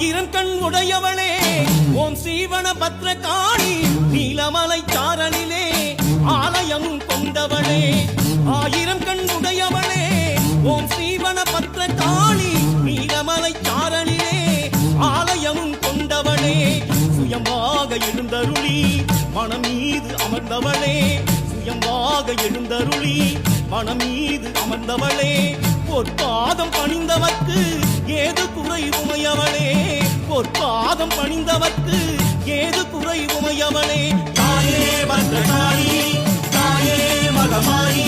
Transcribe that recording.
ஆயிரம் கண் உடையவளே ஓம் சீவன பத்ரகாளி நீலமலை சாரலிலே ஆலயம் கொண்டவளே ஆயிரம் கண் உடையவளே ஓம் சீவன பத்ரகாளி நீலமலை சாரலிலே ஆலயம் கொண்டவளே சுயம்பாக எழுந்தருளி மனம் மீது அமர்ந்தவளே சுயம்பாக எழுந்தருளி மனம் மீது அமர்ந்தவளே பொற்பாதம் பணிந்தவர்க்கு ஏது குறை உமையவளே பொற்பாதம் பணிந்தவர்க்கு ஏது குறை உமையவளே தாயே பத்ரகாளி தாயே மகமாயி